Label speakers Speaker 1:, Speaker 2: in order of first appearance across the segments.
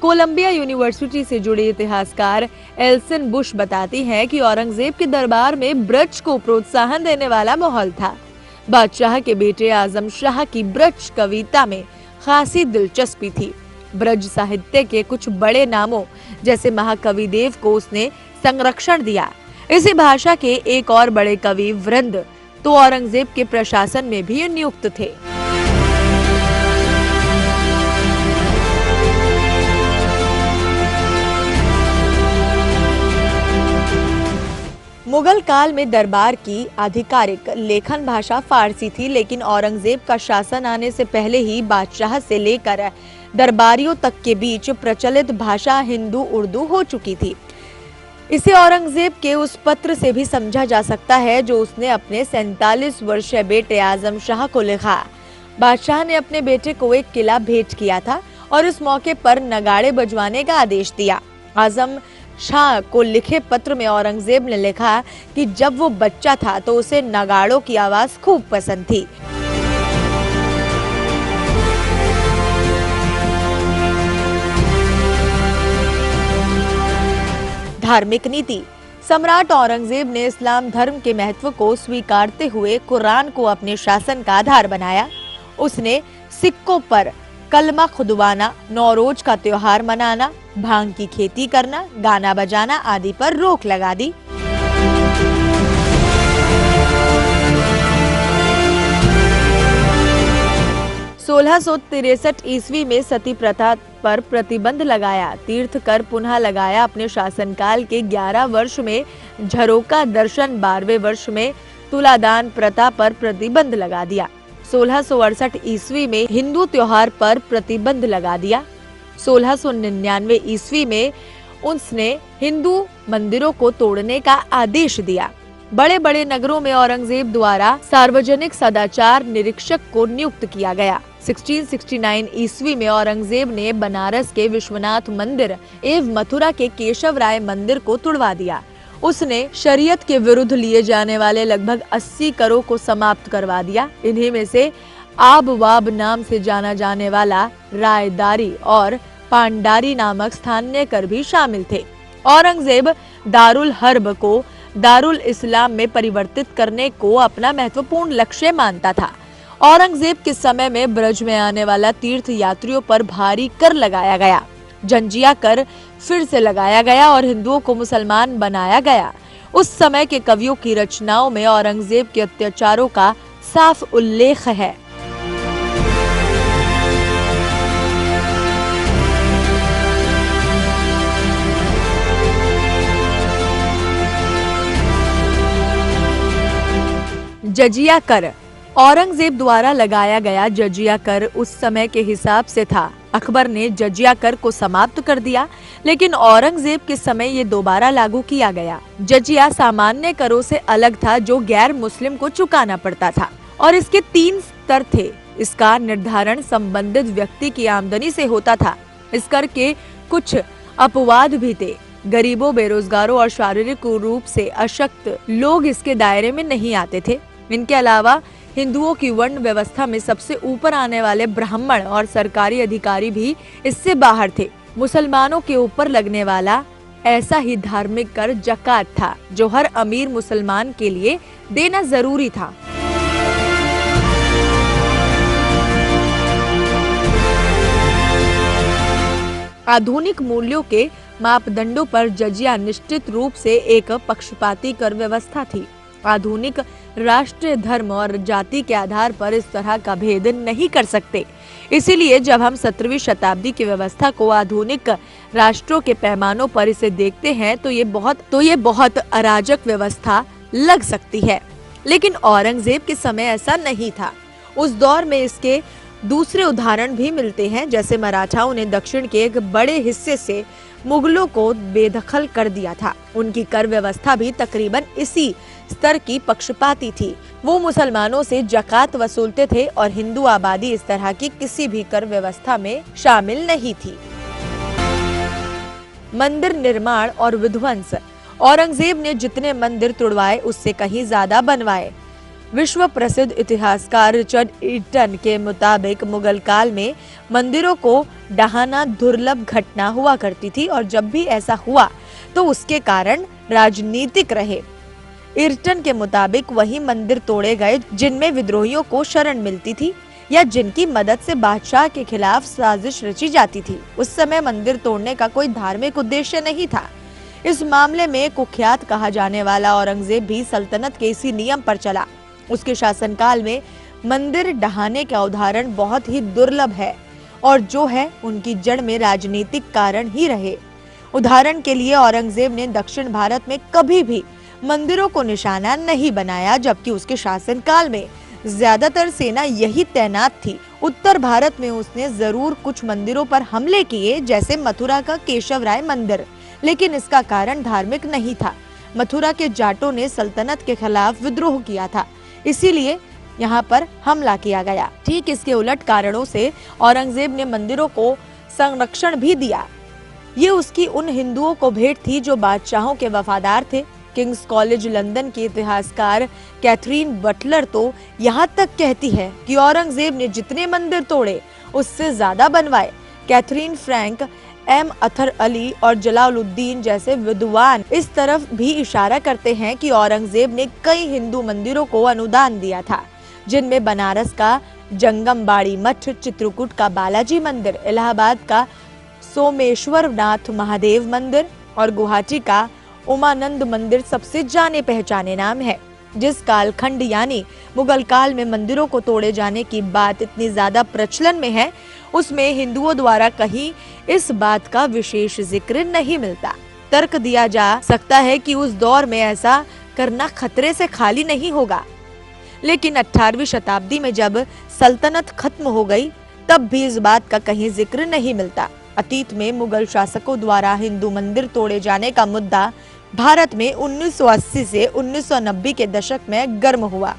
Speaker 1: Colombia university से जुड़े इतिहासकार एल्सन बुश बताती हैं कि औरंगजेब के दरबार में ब्रज को प्रोत्साहन देने वाला माहौल था। बादशाह के बेटे आजम शाह की ब्रज कविता में खासी दिलचस्पी थी। ब्रज साहित्य के कुछ बड़े नामों जैसे महाकवि देव को उसने संरक्षण दिया। इसी भाषा के एक और बड़े कवि वृंद तो औरंगजेब के प्रशासन में भी नियुक्त थे। मुगल काल में दरबार की आधिकारिक लेखन भाषा फारसी थी, लेकिन औरंगजेब का शासन आने से पहले ही बादशाह से लेकर दरबारियों तक के बीच प्रचलित भाषा हिंदू उर्दू हो चुकी थी। इसे औरंगजेब के उस पत्र से भी समझा जा सकता है जो उसने अपने 47 वर्षीय बेटे आजम शाह को लिखा। बादशाह ने अपने बेटे को एक किला भेंट किया था और इस मौके पर नगाड़े बजवाने का आदेश दिया। आजम शाह को लिखे पत्र में औरंगजेब ने लिखा कि जब वो बच्चा था तो उसे नगाड़ों की आवाज खूब पसंद थी। धार्मिक नीति। सम्राट औरंगजेब ने इस्लाम धर्म के महत्व को स्वीकारते हुए कुरान को अपने शासन का आधार बनाया। उसने सिक्कों पर कलमा खुदवाना, नौरोज का त्योहार मनाना, भांग की खेती करना, गाना बजाना आदि पर रोक लगा दी। सोलह सौ 63 ईस्वी में सती प्रथा पर प्रतिबंध लगाया। तीर्थ कर पुनः लगाया। अपने शासनकाल के 11 वर्ष में झरोका दर्शन, 12वें वर्ष में तुलादान प्रथा पर प्रतिबंध लगा दिया। 1668 ईस्वी में हिंदू त्योहार पर प्रतिबंध लगा दिया। 1699 ईस्वी में उसने हिंदू मंदिरों को तोड़ने का आदेश दिया। बड़े बड़े नगरों में औरंगजेब द्वारा सार्वजनिक सदाचार निरीक्षक को नियुक्त किया गया। 1669 ईस्वी में औरंगजेब ने बनारस के विश्वनाथ मंदिर एवं मथुरा के केशव राय मंदिर को तुड़वा दिया। उसने शरीयत के विरुद्ध लिए जाने वाले लगभग 80 करों को समाप्त करवा दिया। इन्हीं में से आब वाब नाम से जाना जाने वाला रायदारी और पांडारी नामक स्थानीय कर भी शामिल थे। औरंगजेब दारुल हर्ब को दारुल इस्लाम में परिवर्तित करने को अपना महत्वपूर्ण लक्ष्य मानता था। औरंगजेब के समय में ब्रज में आने वाला तीर्थ यात्रियों पर भारी कर लगाया गया। जंजिया कर फिर से लगाया गया और हिंदुओं को मुसलमान बनाया गया। उस समय के कवियों की रचनाओं में औरंगजेब के अत्याचारों का साफ उल्लेख है। जजिया कर। औरंगजेब द्वारा लगाया गया जजिया कर उस समय के हिसाब से था। अकबर ने जजिया कर को समाप्त कर दिया, लेकिन औरंगजेब के समय ये दोबारा लागू किया गया। जजिया सामान्य करों से अलग था जो गैर मुस्लिम को चुकाना पड़ता था और इसके 3 स्तर थे। इसका निर्धारण संबंधित व्यक्ति की आमदनी से होता था। इस कर के कुछ अपवाद भी थे। गरीबों, बेरोजगारों और शारीरिक रूप से अशक्त लोग इसके दायरे में नहीं आते थे। इनके अलावा हिंदुओं की वर्ण व्यवस्था में सबसे ऊपर आने वाले ब्राह्मण और सरकारी अधिकारी भी इससे बाहर थे। मुसलमानों के ऊपर लगने वाला ऐसा ही धार्मिक कर जकात था जो हर अमीर मुसलमान के लिए देना जरूरी था। आधुनिक मूल्यों के मापदंडों पर जजिया निश्चित रूप से एक पक्षपाती कर व्यवस्था थी। आधुनिक राष्ट्र, धर्म और जाति के आधार पर इस तरह का भेद नहीं कर सकते। इसीलिए जब हम 17वीं शताब्दी की व्यवस्था को आधुनिक राष्ट्रों के पैमानों पर इसे देखते हैं तो ये बहुत अराजक व्यवस्था लग सकती है। लेकिन औरंगजेब के समय ऐसा नहीं था। उस दौर में इसके दूसरे उदाहरण भी मिलते हैं, जैसे मराठाओं ने दक्षिण के एक बड़े हिस्से से मुगलों को बेदखल कर दिया था। उनकी कर व्यवस्था भी तकरीबन इसी स्तर की पक्षपाती थी। वो मुसलमानों से जकात वसूलते थे और हिंदू आबादी इस तरह की किसी भी कर व्यवस्था में शामिल नहीं थी। मंदिर निर्माण और विध्वंस। औरंगजेब ने जितने मंदिर तुड़वाए उससे कहीं ज्यादा बनवाए। विश्व प्रसिद्ध इतिहासकार रिचर्ड ईटन के मुताबिक मुगल काल में मंदिरों को ढहाना दुर्लभ घटना हुआ करती थी और जब भी ऐसा हुआ तो उसके कारण राजनीतिक रहे। ईटन के मुताबिक वही मंदिर तोड़े गए जिनमें विद्रोहियों को शरण मिलती थी या जिनकी मदद से बादशाह के खिलाफ साजिश रची जाती थी। उस समय मंदिर तोड़ने का कोई धार्मिक उद्देश्य नहीं था। इस मामले में कुख्यात कहा जाने वाला औरंगजेब भी सल्तनत के इसी नियम पर चला। उसके शासनकाल में मंदिर ढहाने का उदाहरण बहुत ही दुर्लभ है और जो है उनकी जड़ में राजनीतिक कारण ही रहे। उदाहरण के लिए औरंगजेब ने दक्षिण भारत में कभी भी मंदिरों को निशाना नहीं बनाया, जबकि उसके शासनकाल में ज्यादातर सेना यही तैनात थी। उत्तर भारत में उसने जरूर कुछ मंदिरों पर हमले किए, जैसे मथुरा का केशव राय मंदिर, लेकिन इसका कारण धार्मिक नहीं था। मथुरा के जाटों ने सल्तनत के खिलाफ विद्रोह किया था, इसीलिए यहाँ पर हमला किया गया। ठीक इसके उलट कारणों से औरंगजेब ने मंदिरों को संरक्षण भी दिया। ये उसकी उन हिंदुओं को भेंट थी जो बादशाहों के वफादार थे। किंग्स कॉलेज लंदन की इतिहासकार कैथरीन बटलर तो यहाँ तक कहती है कि औरंगजेब ने जितने मंदिर तोड़े उससे ज्यादा बनवाए। Catherine Frank, M Athar Ali और जलालुद्दीन जैसे विद्वान इस तरफ भी इशारा करते हैं कि औरंगजेब ने कई हिंदू मंदिरों को अनुदान दिया था, जिनमें बनारस का जंगमबाड़ी मठ, चित्रकूट का बालाजी मंदिर, इलाहाबाद का सोमेश्वर नाथ महादेव मंदिर और गुवाहाटी का उमानंद मंदिर सबसे जाने पहचाने नाम है। जिस कालखंड यानी मुगल काल में मंदिरों को तोड़े जाने की बात इतनी ज्यादा प्रचलन में है, उसमें हिंदुओं द्वारा कहीं इस बात का विशेष जिक्र नहीं मिलता। तर्क दिया जा सकता है कि उस दौर में ऐसा करना खतरे से खाली नहीं होगा, लेकिन 18वीं शताब्दी में जब सल्तनत खत्म हो गई तब भी इस बात का कहीं जिक्र नहीं मिलता। अतीत में मुगल शासकों द्वारा हिंदू मंदिर तोड़े जाने का मुद्दा भारत में 1980 से 1990 के दशक में गर्म हुआ।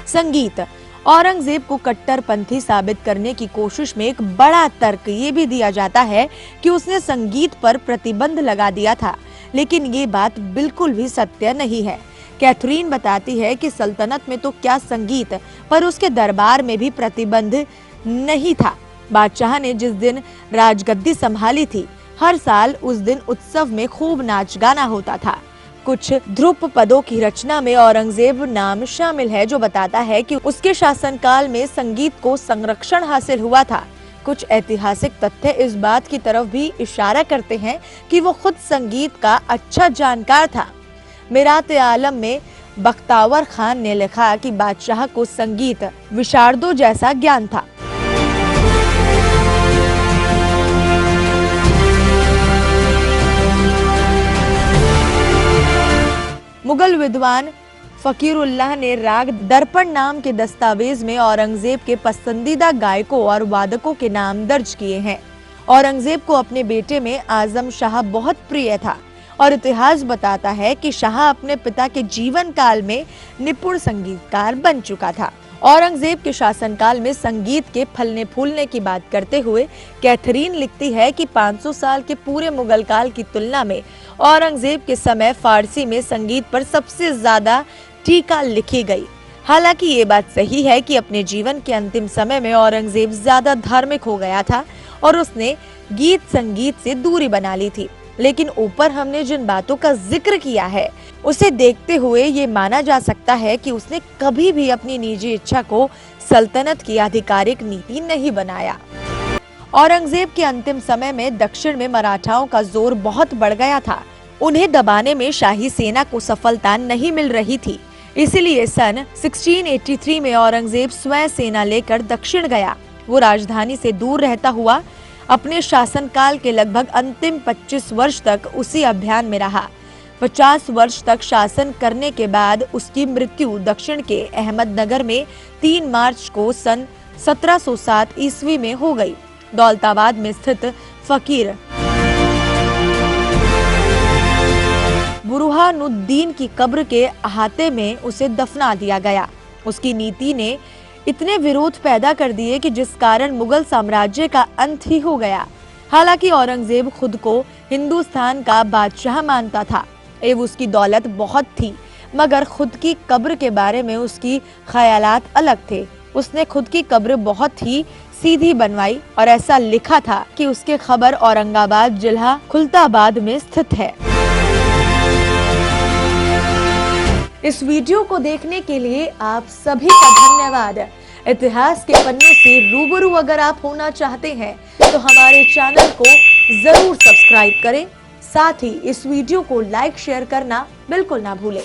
Speaker 1: संगीत। औरंगजेब को कट्टरपंथी साबित करने की कोशिश में एक बड़ा तर्क ये भी दिया जाता है कि उसने संगीत पर प्रतिबंध लगा दिया था, लेकिन ये बात बिल्कुल भी सत्य नहीं है। कैथरीन बताती है कि सल्तनत में तो क्या संगीत, पर उसके दरबार में भी प्रतिबंध नहीं था। बादशाह ने जिस दिन राजगद्दी संभाली थी, हर साल उस दिन उत्सव में खूब नाच गाना होता था। कुछ ध्रुप पदों की रचना में औरंगजेब नाम शामिल है, जो बताता है कि उसके शासनकाल में संगीत को संरक्षण हासिल हुआ था। कुछ ऐतिहासिक तथ्य इस बात की तरफ भी इशारा करते हैं कि वो खुद संगीत का अच्छा जानकार था। मिरात आलम में बख्तावर खान ने लिखा कि बादशाह को संगीत विशारदों जैसा ज्ञान था। मुगल विद्वान फकीरुल्लाह ने राग दर्पण नाम के दस्तावेज में औरंगजेब के पसंदीदा गायकों और वादकों के नाम दर्ज किए हैं। औरंगजेब को अपने बेटे में आजम शाह बहुत प्रिय था और इतिहास बताता है कि शाह अपने पिता के जीवन काल में निपुण संगीतकार बन चुका था। औरंगजेब के शासनकाल में संगीत के फलने फूलने की बात करते हुए कैथरीन लिखती है कि 500 साल के पूरे मुगल काल की तुलना में औरंगजेब के समय फारसी में संगीत पर सबसे ज्यादा टीका लिखी गई। हालांकि ये बात सही है कि अपने जीवन के अंतिम समय में औरंगजेब ज्यादा धार्मिक हो गया था और उसने गीत संगीत से दूरी बना ली थी, लेकिन ऊपर हमने जिन बातों का जिक्र किया है उसे देखते हुए ये माना जा सकता है कि उसने कभी भी अपनी निजी इच्छा को सल्तनत की आधिकारिक नीति नहीं बनाया। औरंगजेब के अंतिम समय में दक्षिण में मराठाओं का जोर बहुत बढ़ गया था। उन्हें दबाने में शाही सेना को सफलता नहीं मिल रही थी, इसलिए सन 1683 में औरंगजेब स्वयं सेना लेकर दक्षिण गया। वो राजधानी से दूर रहता हुआ अपने शासनकाल के लगभग अंतिम 25 वर्ष तक उसी अभियान में रहा। 50 वर्ष तक शासन करने के बाद उसकी मृत्यु दक्षिण के अहमदनगर में 3 मार्च को सन 1707 ईस्वी में हो गई। दौलताबाद में स्थित फकीर बुरहानुद्दीन की कब्र के अहाते में उसे दफना दिया गया। उसकी नीति ने इतने विरोध पैदा कर दिए कि जिस कारण मुगल साम्राज्य का अंत ही हो गया। हालांकि औरंगजेब खुद को हिंदुस्तान का बादशाह मानता था एवं उसकी दौलत बहुत थी, मगर खुद की कब्र के बारे में उसकी ख्यालात अलग थे। उसने खुद की कब्र बहुत ही सीधी बनवाई और ऐसा लिखा था कि उसके कब्र औरंगाबाद जिला खुलताबाद में स्थित है। इस वीडियो को देखने के लिए आप सभी का धन्यवाद। इतिहास के पन्नों से रूबरू अगर आप होना चाहते हैं तो हमारे चैनल को जरूर सब्सक्राइब करें। साथ ही इस वीडियो को लाइक शेयर करना बिल्कुल ना भूलें।